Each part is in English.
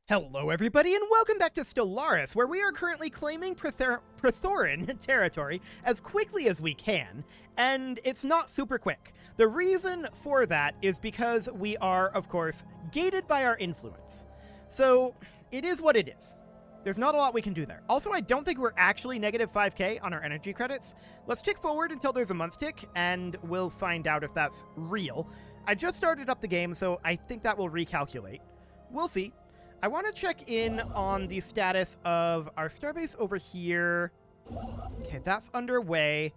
Hello everybody and welcome back to Stellaris, where we are currently claiming Prethoryn territory as quickly as we can, and it's not super quick. The reason for that is because we are, of course, gated by our influence. So, it is what it is. There's not a lot we can do there. Also, I don't think we're actually negative 5k on our energy credits. Let's tick forward until there's a month tick, and we'll find out if that's real. I just started up the game, so I think that will recalculate. We'll see. I want to check in on the status of our starbase over here. Okay, that's underway.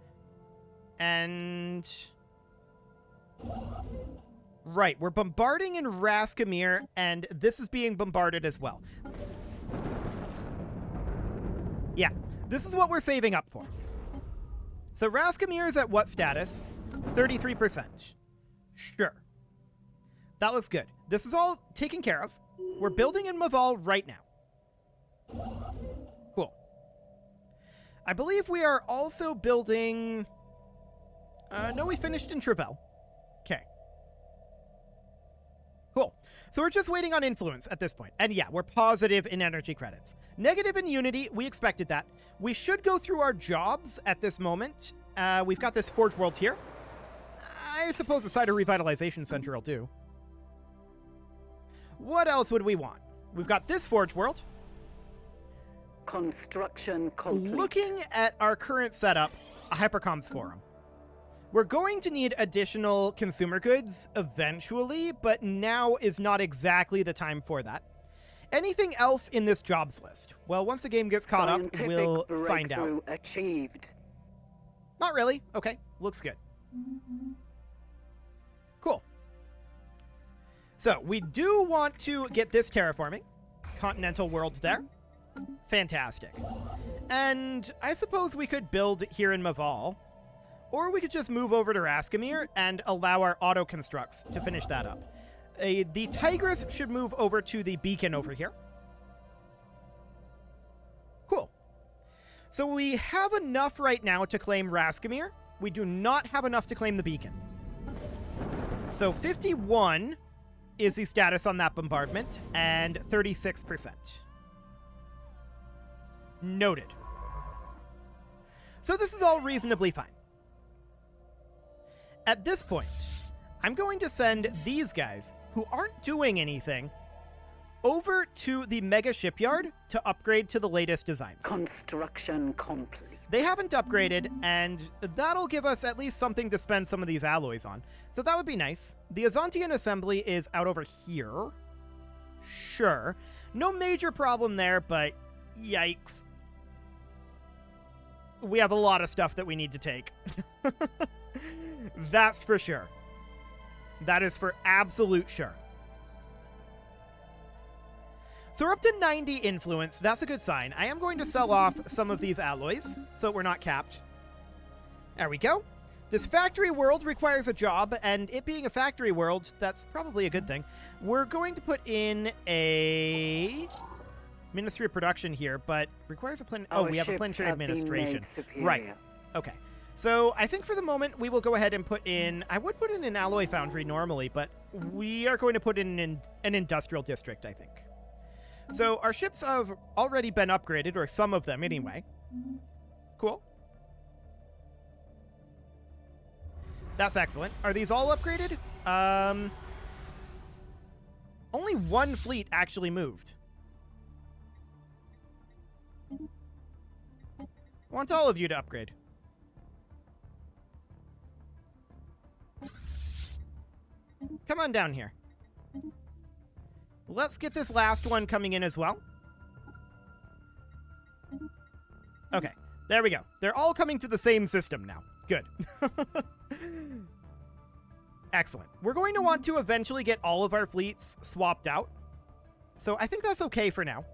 And... right, we're bombarding in Raskamir, and this is being bombarded as well. Yeah, this is what we're saving up for. So Raskamir is at what status? 33%. Sure. That looks good. This is all taken care of. We're building in Maval right now. Cool. I believe we are also building... no, we finished in Trevel. Okay. Cool. So we're just waiting on influence at this point. And yeah, we're positive in energy credits. Negative in Unity, we expected that. We should go through our jobs at this moment. We've got this Forge World here. I suppose the Cider Revitalization Center will do. What else would we want? We've got this Forge World. Construction complete. Looking at our current setup, a Hypercoms Forum. We're going to need additional consumer goods eventually, but now is not exactly the time for that. Anything else in this jobs list? Well, once the game gets caught up, we'll find out. Achieved. Not really. Okay, looks good. Cool. So, we do want to get this terraforming. Continental world there. Fantastic. And I suppose we could build here in Maval. Or we could just move over to Raskamir and allow our auto constructs to finish that up. The Tigris should move over to the beacon over here. Cool. So we have enough right now to claim Raskamir. We do not have enough to claim the beacon. So 51... is the status on that bombardment, and 36%. Noted. So this is all reasonably fine. At this point, I'm going to send these guys, who aren't doing anything, over to the mega shipyard to upgrade to the latest designs. Construction complete. They haven't upgraded, and that'll give us at least something to spend some of these alloys on. So that would be nice. The Azantian assembly is out over here. Sure. No major problem there, but yikes. We have a lot of stuff that we need to take. That's for sure. That is for absolute sure. So we're up to 90 influence. That's a good sign. I am going to sell off some of these alloys so we're not capped. There we go. This factory world requires a job, and it being a factory world, that's probably a good thing. We're going to put in a Ministry of Production here, but requires a plan. Oh, we have a planetary administration. Right. Okay. So I think for the moment we will go ahead and put in... I would put in an alloy foundry normally, but we are going to put in an industrial district, I think. So our ships have already been upgraded, or some of them anyway. Cool. That's excellent. Are these all upgraded? Only one fleet actually moved. I want all of you to upgrade. Come on down here. Let's get this last one coming in as well. Okay, there we go. They're all coming to the same system now. Good. Excellent. We're going to want to eventually get all of our fleets swapped out. So I think that's okay for now.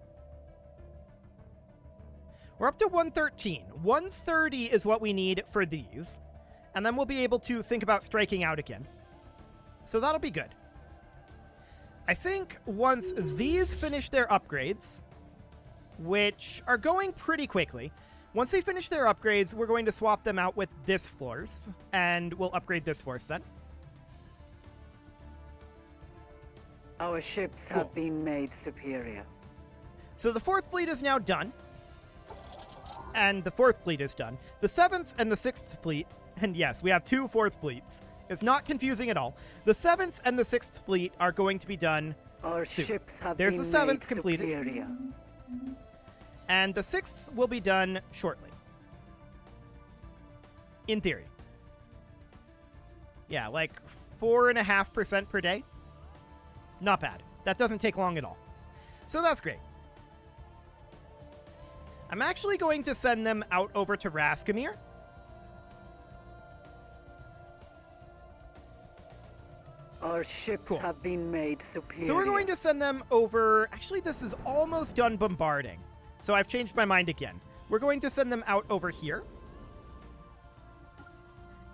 We're up to 113. 130 is what we need for these. And then we'll be able to think about striking out again. So that'll be good. I think once these finish their upgrades, which are going pretty quickly, once they finish their upgrades, we're going to swap them out with this force, and we'll upgrade this force then. Our ships have been made superior. So the 4th fleet is now done. And the 4th fleet is done. The 7th and the 6th fleet, and yes, we have 2 4th fleets. It's not confusing at all. The 7th and the 6th fleet are going to be done Our soon. ships have There's been the 7th made completed. superior. And the 6th will be done shortly. In theory. Yeah, like 4.5% per day. Not bad. That doesn't take long at all. So that's great. I'm actually going to send them out over to Raskamir. Our ships Cool. have been made superior. So we're going to send them over... Actually, this is almost done bombarding. So I've changed my mind again. We're going to send them out over here.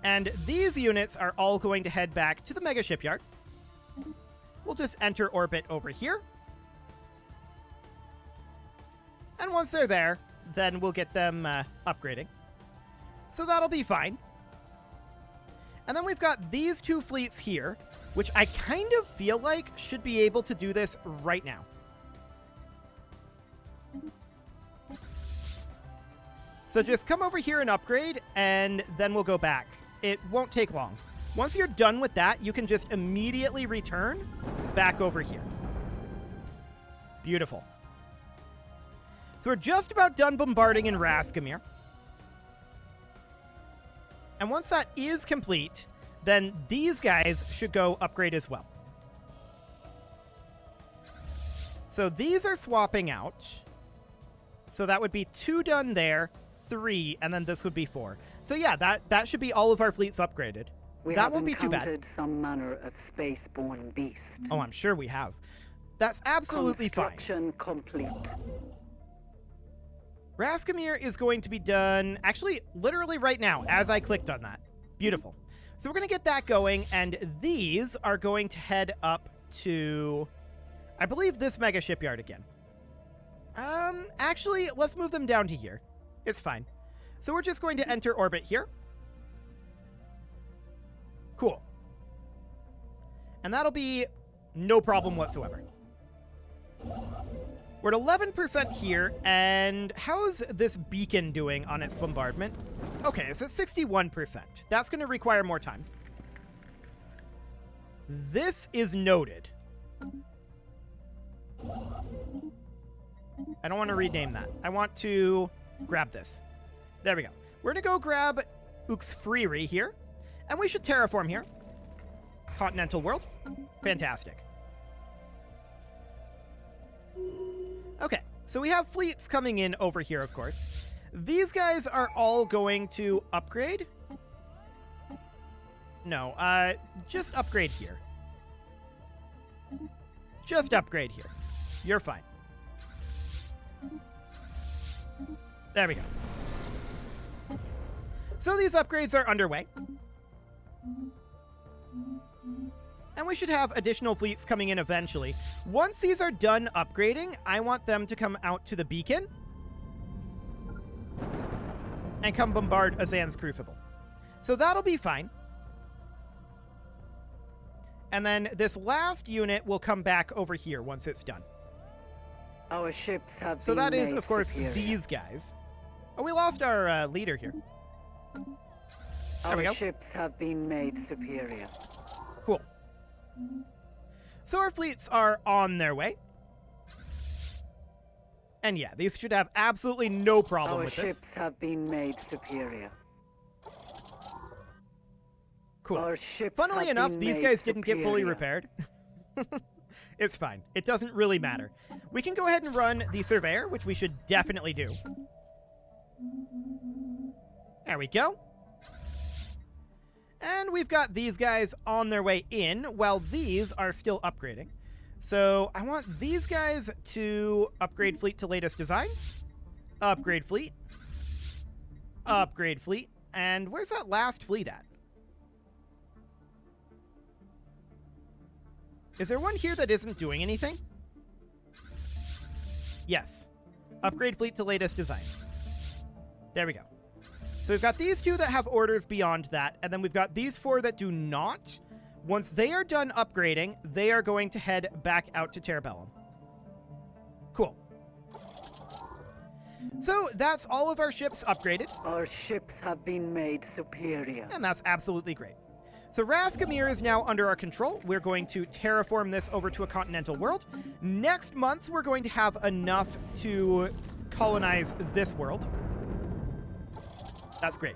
And these units are all going to head back to the mega shipyard. We'll just enter orbit over here. And once they're there, then we'll get them upgrading. So that'll be fine. And then we've got these 2 fleets here, which I kind of feel like should be able to do this right now. So just come over here and upgrade, and then we'll go back. It won't take long. Once you're done with that, you can just immediately return back over here. Beautiful. So we're just about done bombarding in Raskamir. And once that is complete, then these guys should go upgrade as well. So these are swapping out. So that would be 2 done there, 3, and then this would be 4. So yeah, that should be all of our fleets upgraded. We that have won't be too bad. encountered some manner of space-borne beast. Oh, I'm sure we have. That's absolutely fine. Construction complete. Raskamir is going to be done, actually, literally right now, as I clicked on that. Beautiful. So we're going to get that going, and these are going to head up to, I believe, this mega shipyard again. Actually, let's move them down to here. It's fine. So we're just going to enter orbit here. Cool. And that'll be no problem whatsoever. We're at 11% here, and how's this beacon doing on its bombardment? Okay, it's at 61%. That's going to require more time. This is noted. I don't want to rename that. I want to grab this. There we go. We're going to go grab Uxfriri here, and we should terraform here. Continental world. Fantastic. Okay, so we have fleets coming in over here, of course. These guys are all going to upgrade. No, just upgrade here. Just upgrade here. You're fine. There we go. So these upgrades are underway. And we should have additional fleets coming in eventually. Once these are done upgrading, I want them to come out to the beacon and come bombard Azan's Crucible. So that'll be fine. And then this last unit will come back over here once it's done. Our ships have So been that is, made of course, superior. these guys. Oh, we lost our leader here. There we go. Our ships have been made superior. Cool. So our fleets are on their way. And yeah, these should have absolutely no problem Our with this. ships have been made superior. Cool. Our ships Funnily have enough, been these made guys didn't get fully superior. repaired. It's fine. It doesn't really matter. We can go ahead and run the Surveyor, which we should definitely do. There we go. And we've got these guys on their way in, while these are still upgrading. So I want these guys to upgrade fleet to latest designs. Upgrade fleet. Upgrade fleet. And where's that last fleet at? Is there one here that isn't doing anything? Yes. Upgrade fleet to latest designs. There we go. So we've got these 2 that have orders beyond that, and then we've got these 4 that do not. Once they are done upgrading, they are going to head back out to Terabellum. Cool. So that's all of our ships upgraded, Our ships have been made superior. and that's absolutely great. So Raskamir is now under our control. We're going to terraform this over to a continental world. Next month, we're going to have enough to colonize this world. That's great.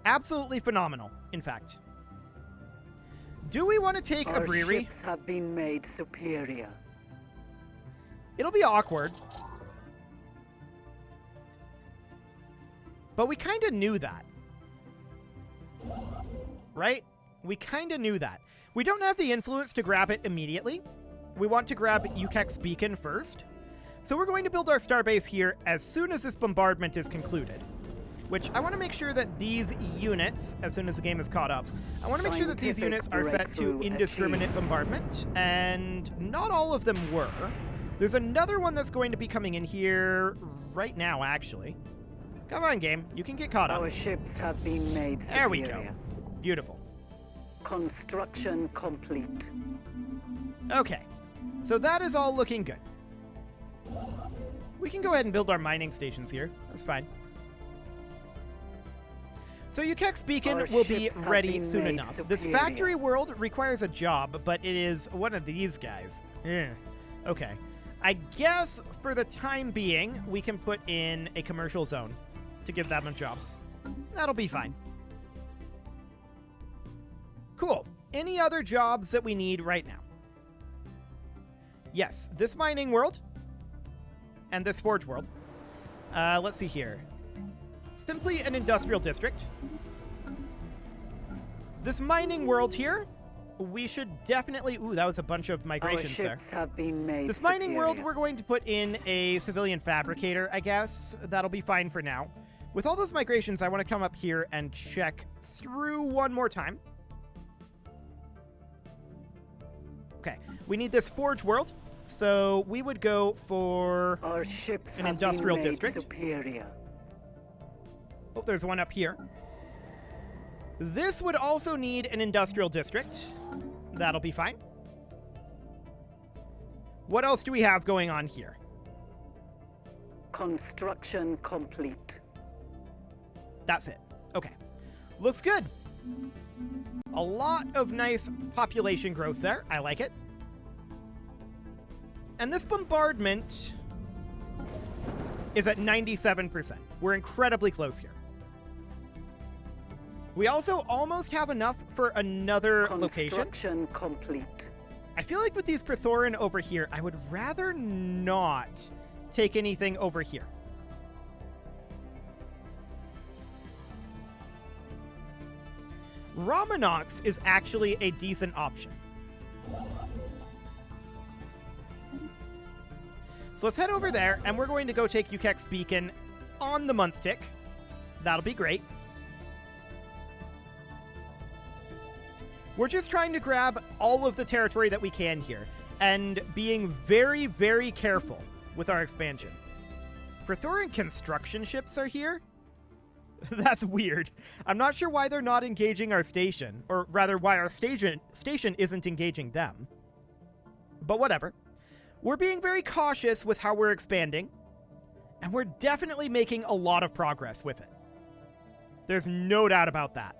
Absolutely phenomenal, in fact. Do we want to take a Our brewery? ships have been made superior. It'll be awkward. But we kind of knew that. Right? We kind of knew that. We don't have the influence to grab it immediately. We want to grab Ukek's beacon first. So we're going to build our starbase here as soon as this bombardment is concluded. Which I want to make sure that these units, as soon as the game is caught up, I want to make sure that these units are set to indiscriminate bombardment, and not all of them were. There's another one that's going to be coming in here right now, actually. Come on, game. You can get caught up. Our ships have been made superior. There we go. Beautiful. Construction complete. Okay. So that is all looking good. We can go ahead and build our mining stations here. That's fine. So Ukek's beacon Our will be ships have ready been soon made enough. This superior. factory world requires a job, but it is one of these guys. Okay. I guess for the time being, we can put in a commercial zone to give them a job. That'll be fine. Cool. Any other jobs that we need right now? Yes, this mining world and this forge world. Let's see here. Simply an industrial district. This mining world here, we should definitely... Ooh, that was a bunch of Our migrations there. ships have been made This mining world, superior. we're going to put in a civilian fabricator, I guess. That'll be fine for now. With all those migrations, I want to come up here and check through one more time. Okay, we need this forge world. So we would go for Our ships an have industrial been made district. superior. Oh, there's one up here. This would also need an industrial district. That'll be fine. What else do we have going on here? Construction complete. That's it. Okay. Looks good. A lot of nice population growth there. I like it. And this bombardment is at 97%. We're incredibly close here. We also almost have enough for another location. Construction complete. I feel like with these Prethoryn over here, I would rather not take anything over here. Romanox is actually a decent option. So let's head over there, and we're going to go take Ukek's beacon on the month tick. That'll be great. We're just trying to grab all of the territory that we can here, and being very, very careful with our expansion. Prethoryn construction ships are here? That's weird. I'm not sure why they're not engaging our station, or rather why our station isn't engaging them. But whatever. We're being very cautious with how we're expanding, and we're definitely making a lot of progress with it. There's no doubt about that.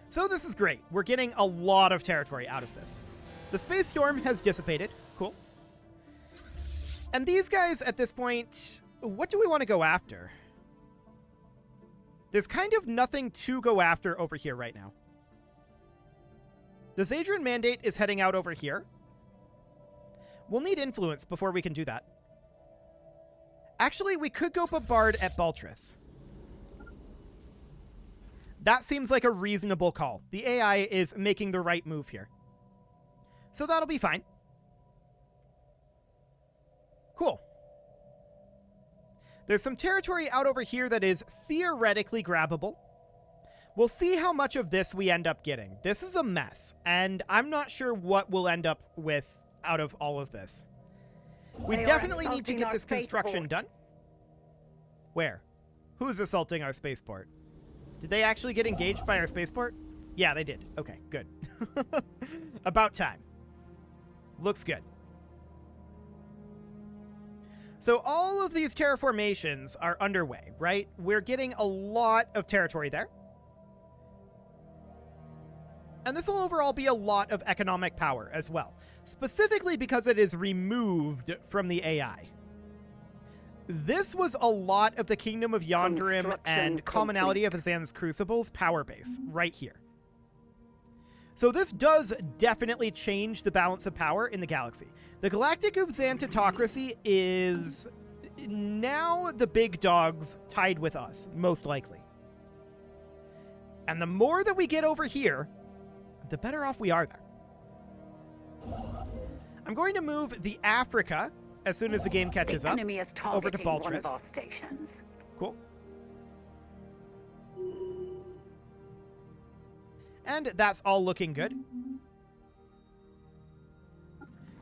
So this is great. We're getting a lot of territory out of this. The space storm has dissipated. Cool. And these guys at this point, what do we want to go after? There's kind of nothing to go after over here right now. The Zadrian Mandate is heading out over here. We'll need influence before we can do that. Actually, we could go bombard at Baltris. That seems like a reasonable call. The AI is making the right move here. So that'll be fine. Cool. There's some territory out over here that is theoretically grabbable. We'll see how much of this we end up getting. This is a mess, and I'm not sure what we'll end up with out of all of this. We They are definitely need to assaulting get our this construction spaceport. done. Where? Who's assaulting our spaceport? Did they actually get engaged by our spaceport? Yeah, they did. Okay, good. About time. Looks good. So all of these terraformations are underway, right? We're getting a lot of territory there. And this will overall be a lot of economic power as well, specifically because it is removed from the AI. This was a lot of the Kingdom of Yonderim and Commonality of Azan's Crucible's power base right here. So this does definitely change the balance of power in the galaxy. The Galactic Uvzantitocracy is now the big dogs tied with us, most likely. And the more that we get over here, the better off we are there. I'm going to move the Africa as soon as the game catches up over to Baltris. One of our stations. Cool. And that's all looking good.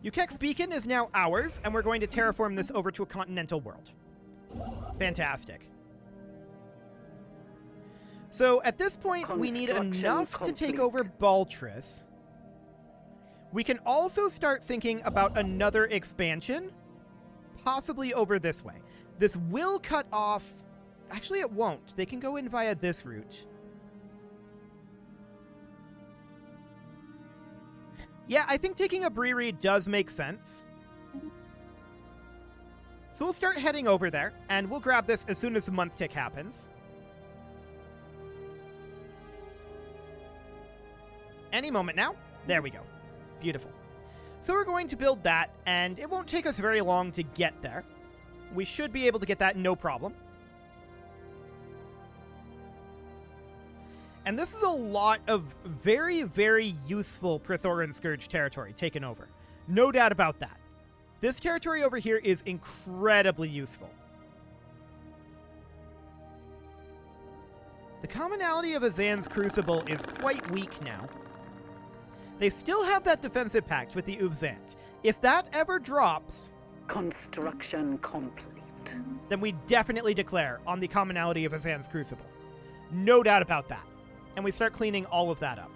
Ukek's Beacon is now ours, and we're going to terraform this over to a continental world. Fantastic. So at this point, we need enough to take over Baltris. We can also start thinking about another expansion, possibly over this way. This will cut off... Actually, it won't. They can go in via this route. Yeah, I think taking a Briri does make sense. So we'll start heading over there, and we'll grab this as soon as the month tick happens. Any moment now. There we go. Beautiful. So we're going to build that, and it won't take us very long to get there. We should be able to get that no problem. And this is a lot of very, very useful Prethoryn Scourge territory taken over. No doubt about that. This territory over here is incredibly useful. The commonality of Azan's Crucible is quite weak now. They still have that defensive pact with the Uvzant. If that ever drops... Construction complete. Then we definitely declare on the commonality of Azan's Crucible. No doubt about that. And we start cleaning all of that up.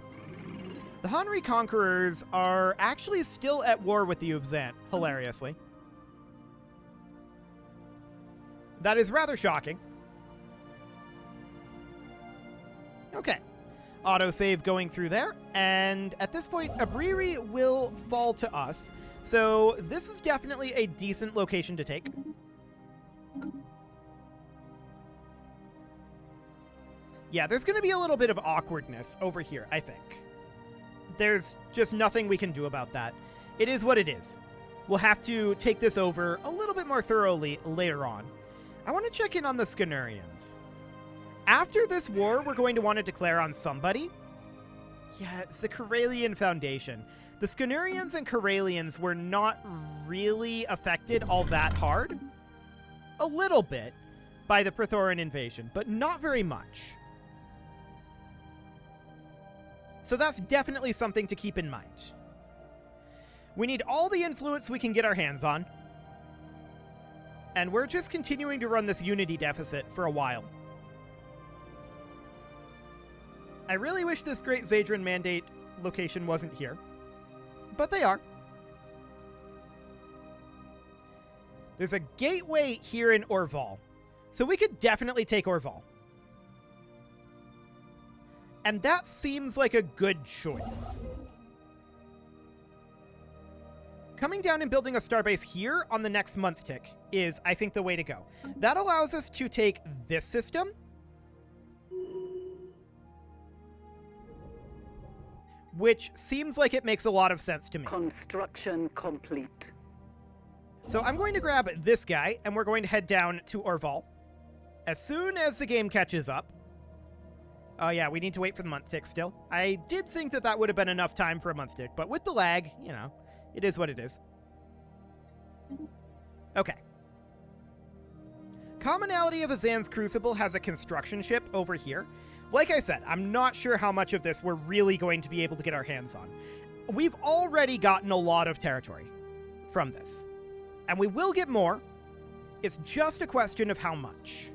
The Hanri Conquerors are actually still at war with the Uvzant, hilariously. That is rather shocking. Okay. Autosave going through there, and at this point, Abriri will fall to us. So this is definitely a decent location to take. Yeah, there's going to be a little bit of awkwardness over here, I think. There's just nothing we can do about that. It is what it is. We'll have to take this over a little bit more thoroughly later on. I want to check in on the Scanurians. After this war, we're going to want to declare on somebody. Yeah, it's the Corellian Foundation. The Scanurians and Corellians were not really affected all that hard. A little bit by the Prethoryn invasion, but not very much. So that's definitely something to keep in mind. We need all the influence we can get our hands on. And we're just continuing to run this unity deficit for a while. I really wish this Great Zadran Mandate location wasn't here. But they are. There's a gateway here in Orval. So we could definitely take Orval. And that seems like a good choice. Coming down and building a starbase here on the next month tick is, I think, the way to go. That allows us to take this system, which seems like it makes a lot of sense to me. Construction complete. So I'm going to grab this guy, and we're going to head down to Orval. As soon as the game catches up. Oh yeah, we need to wait for the month tick still. I did think that that would have been enough time for a month tick, but with the lag, you know, it is what it is. Okay. Commonality of Azan's Crucible has a construction ship over here. Like I said, I'm not sure how much of this we're really going to be able to get our hands on. We've already gotten a lot of territory from this. And we will get more. It's just a question of how much.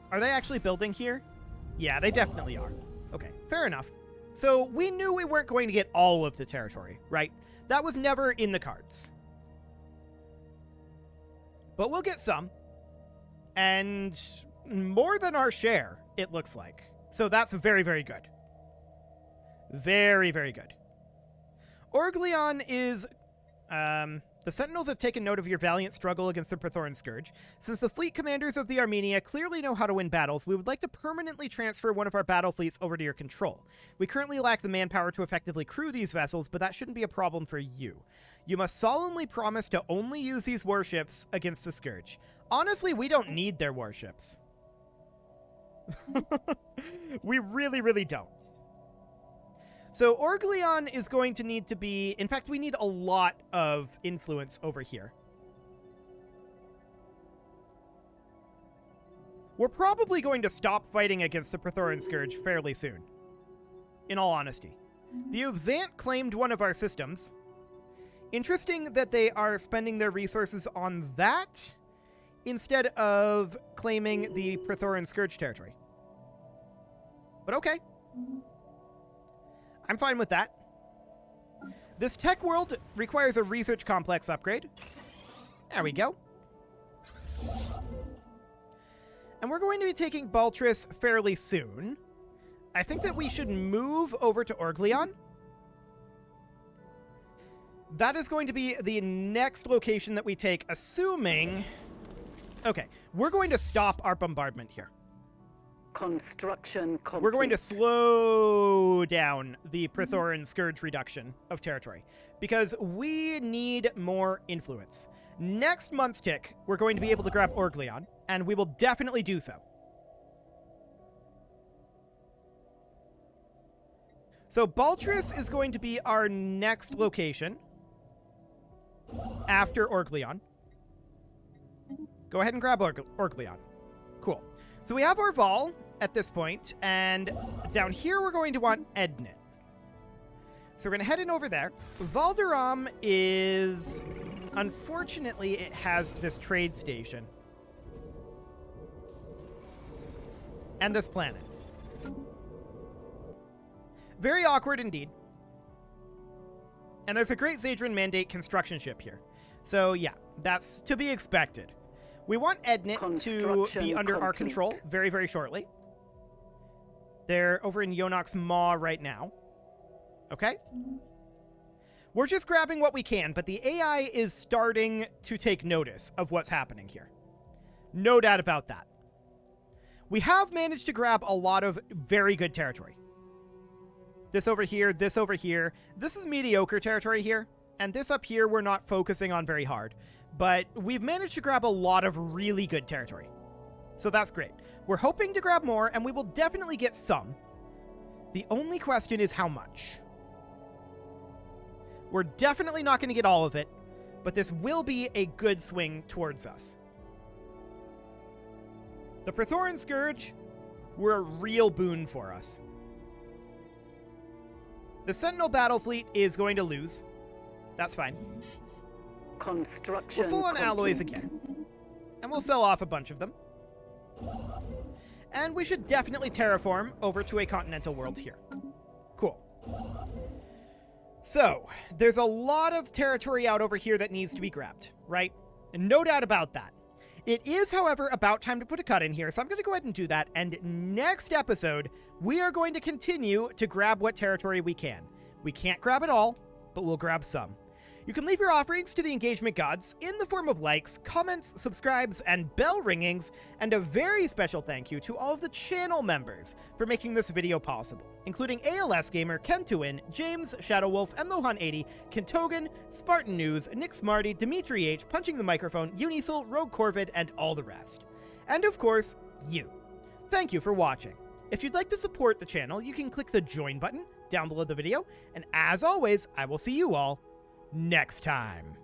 Are they actually building here? Yeah, they definitely are. Okay, fair enough. So we knew we weren't going to get all of the territory, right? That was never in the cards. But we'll get some. And more than our share, it looks like. So that's very, very good. Very, very good. Orgleon is... the Sentinels have taken note of your valiant struggle against the Prethoryn Scourge. Since the fleet commanders of the Armenia clearly know how to win battles, we would like to permanently transfer one of our battle fleets over to your control. We currently lack the manpower to effectively crew these vessels, but that shouldn't be a problem for you. You must solemnly promise to only use these warships against the Scourge. Honestly, we don't need their warships. We really, really don't. So Orgleon is going to need to be... In fact, we need a lot of influence over here. We're probably going to stop fighting against the Prethoryn Scourge fairly soon. In all honesty. The Ubzant claimed one of our systems. Interesting that they are spending their resources on that instead of claiming the Prethoryn Scourge territory. But okay. I'm fine with that. This tech world requires a research complex upgrade. There we go. And we're going to be taking Baltris fairly soon. I think that we should move over to Orgleon. That is going to be the next location that we take, assuming... Okay, we're going to stop our bombardment here. Construction complete. We're going to slow down the Prethoryn Scourge reduction of territory because we need more influence. Next month's tick, we're going to be able to grab Orgleon, and we will definitely do so. So Baltris is going to be our next location after Orgleon. Go ahead and grab Orgleon. Cool. So we have Orval at this point, and down here we're going to want Ednit. So we're going to head in over there. Valderam is... Unfortunately, it has this trade station. And this planet. Very awkward indeed. And there's a Great Zadran Mandate construction ship here. So yeah, that's to be expected. We want Ednit to be under our control very, very shortly. They're over in Yonox Maw right now. Okay? We're just grabbing what we can, but the AI is starting to take notice of what's happening here. No doubt about that. We have managed to grab a lot of very good territory. This over here, this over here. This is mediocre territory here, and this up here we're not focusing on very hard. But we've managed to grab a lot of really good territory. So that's great. We're hoping to grab more, and we will definitely get some. The only question is how much. We're definitely not going to get all of it, but this will be a good swing towards us. The Prethoryn Scourge were a real boon for us. The Sentinel battle fleet is going to lose. That's fine. Construction We're full on alloys again. And we'll sell off a bunch of them. And we should definitely terraform over to a continental world here. Cool. So, there's a lot of territory out over here that needs to be grabbed, right? And no doubt about that. It is, however, about time to put a cut in here, so I'm going to go ahead and do that. And next episode, we are going to continue to grab what territory we can. We can't grab it all, but we'll grab some. You can leave your offerings to the engagement gods in the form of likes, comments, subscribes, and bell ringings, and a very special thank you to all of the channel members for making this video possible, including ALS Gamer, Kentuin, James, Shadowwolf, and Lohan80, Kentogan, Spartan News, Nick Smarty, Dimitri H, Punching the Microphone, Unisil, Rogue Corvid, and all the rest. And of course, you. Thank you for watching. If you'd like to support the channel, you can click the join button down below the video, and as always, I will see you all next time.